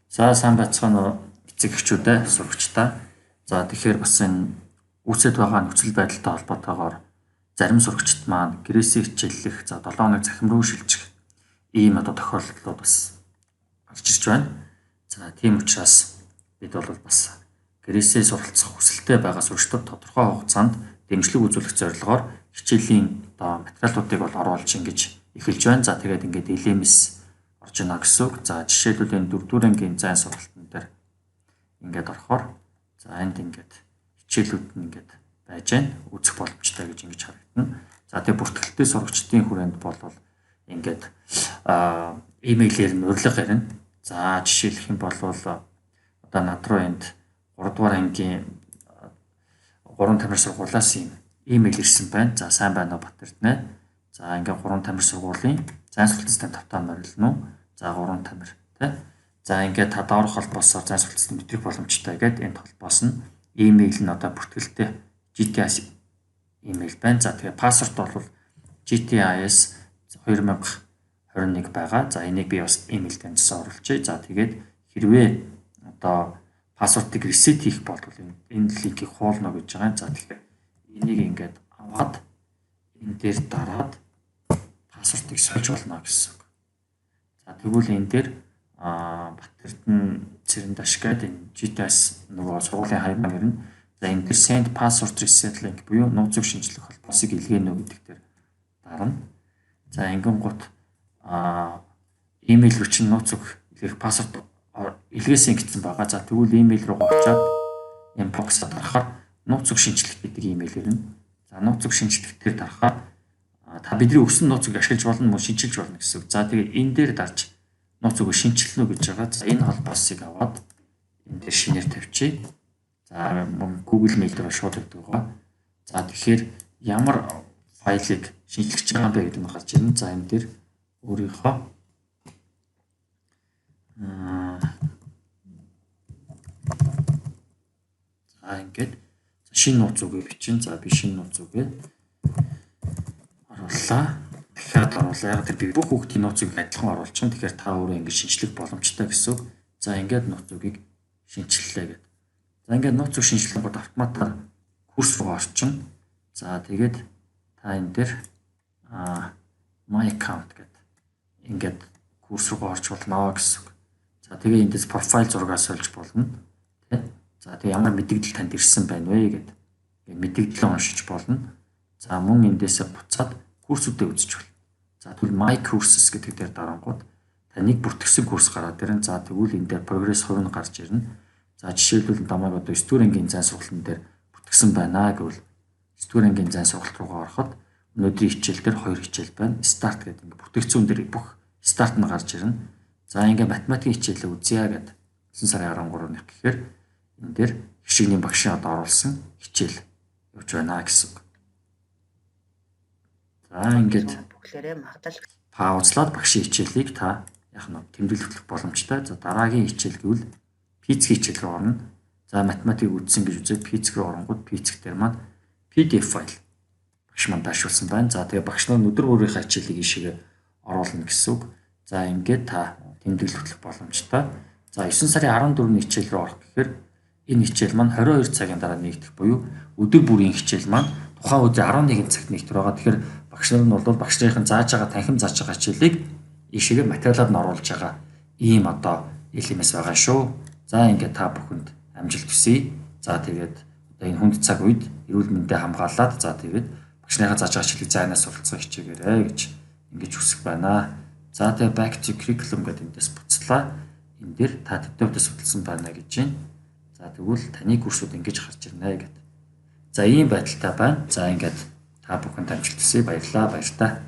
За сайн байцгаана уу эцэг эхчүүдээ сурагчдаа. За тэгэхээр бас энэ үүсэт байгаа нөхцөл байдалтай холбоотойгоор зарим сурагчид маань гэрээсээ хичээллэх, за 7 хоног цахим руу шилжих ийм тохиолдлууд бас гарч ирж байна. За тийм учраас бид бол бас гэрээсээ суралцах хүсэлтэй байгаа сурагчдад тодорхой хугацаанд дэмжлэг үзүүлэх зорилгоор хичээлийн материалуудыг бол оруулж ингэж эхэлж байна. За тэгээд ингээд LMS орж ийнэ гэсэн үг. За жишээлбэл энэ 4-р ангийн зайн сургалтын дээр ингээд орохоор за энд ингээд хичээлүүд нь ингээд байж байна. Үзэх боломжтой гэж ингэж харагдана. За тэгээ бүртгэлтэй сурагчдын хүрээнд бол ингээд имэйлээр нь урилга ирнэ. За жишээлх юм бол одоо над руу энд 3-р ангийн 3 тамир сургуулиас имэйл ирсэн байна. За сайн байна уу Батэрднэ. За ингээд 3 тамир сургуулийн зайн сургалтын тавтаа морилно уу? За 3 тамир тий. За ингээд та доорх холбоосоор зайн сургалтын мэдрэх боломжтой гэдэг энэ холбоос нь имэйл нь одоо бүртгэлтэй GTIS имэйл байна. За тэгээ пассворд бол GTIS 2021 байгаа. За энийг би бас имэйл дамжсан оруулчихъя. За тэгээд хэрвээ одоо пассвортыг ресет хийх бол энэ линкийг хуулна гэж байгаа. За тэгэхээр энийг ингээд аваад энэ дээр дараад пассвортыг сольж болно гэсэн үг. За тэгвэл энэ дээр Батэрдэн Цэрэндаш гэдэг энэ GTS нөгөө сургуулийн хаймаг ирнэ. За энэ дээр send password reset link буюу нууцыг шинжлэх холбоосыг илгээнэ гэдэг дээр дарна. За ингэн гут имэйл рүү чинь нууцыг илгээх пассворд илгээсэн гэсэн байгаа. За тэгвэл имэйл рүү очиод inbox-д дарахаар нууцыг шинжлэх гэдэг имэйл ирнэ. За нууцыг шинжлэх дээр дарахаар та бидний өгсөн нууцыг ашиглаж болно мөн шинжилж болно гэсэн үг. За тэгээд энэ дээр дарж нууцыг шинжилнэ гэж байгаа. За энэ холбоосыг аваад энэ дээр шинээр тавьчих. За Google Mail дээр шууд өгдөг байгаа. За тэгэхээр ямар файлыг шинжлэх байгаа бэ гэдэг нь гарч ирнэ. За энэ дээр өөрийнхөө за ингээд шинэ нууц үгээ бичин. За би шинэ нууц үгээ оруулаа. Дахиад оруулаа. Яг тэр би бүх хүүхдийн нууцыг адилхан оруулж байгаа. Тэгэхээр та өөрөө ингэж шинжлэх боломжтой гэсэн үг. За ингээд нууц үгийг шинжиллээ гэдэг. За ингээд нууц үг шинжилгэнгүүд автоматар курс руу орчин. За тэгээд та энэ дээр my account гэдэг ингээд курс руу орж болно гэсэн үг. За тэгээ эндээс профайл зургаа сольж болно. Тэ. За тэгээ ямар мэдээлэл танд ирсэн байна вэ гэдэг. Мэдээлэл уншиж болно. За мөн эндээсээ буцаад курсүүдээ үзэж болно. За тэгвэл my courses гэдэг дээр дарангууд таныг бүртгэсэн курс гараад ирнэ. За тэгвэл энэ дээр прогресс хувь нь гарч ирнэ. За жишээлбэл намайг одоо 9-р ангийн зайн сургалтын дээр бүртгэсэн байна гэвэл 9-р ангийн зайн сургалт руугаа ороход өнөөдрийн хичээл дээр 2 хичээл байна. Start гэдэг ингээ бүтээгдэхүүн дээр бүх старт нь гарч ирнэ. За ингээ математикийн хичээлээ үзье гэдэг 9 сарын 13-ны гэхээр энэ дээр хишигний багшийн одоо оруулсан хичээл явж байна гэсэн үг. За ингээд бүхлээрээ магадл паузлаад багшийн хичээлийг та яг нь тэмдэглэх боломжтой. За дараагийн хичээл гэвэл физикийн хичээл рүү орно. За математик үзсэн гэж үзээд физик рүү оронгууд физик дээр маань PDF файл багш маань даашуулсан байна. За тэгээ багш нар өдөр бүрийнхээ хичээлийг ишигээ оруулна гэсэн үг. За ингээд та тэмдэглэх боломжтой. За 9 сарын 14-ний хичээл рүү орох гэхээр энэ хичээл маань 22 цагийн дараа нэгдэх буюу өдөр бүрийн хичээл маань тухайн өдрийн 11 цагт нэгдэх байгаа. Тэгэхээр багш нар нь бол багш нарын зааж байгаа танхим зааж байгаа хичээлийг ишигээ материалаар нь оруулж байгаа ийм одоо LMS байгаа шүү. За ингээд та бүхэнд амжилт хүсье. За тэгээд одоо энэ хүнд цаг үед эрүүл мэндээ хамгаалаад за тэгээд багш нарын зааж байгаа хичээлийг зайнаас суралцах хичээгээрэй гэж ингэж хүсэх байна. За тэгээд back to curriculum гэдэг эндээс буцлаа. Энэ дээр та төдөөдөө судалсан байна гэж байна. За тэгвэл таны курсууд ингэж гарч ирнэ гэдэг. За ийм байдалтай байна. За ингээд та бүхэнд амжилт хүсье. Баярлалаа. Баяр та.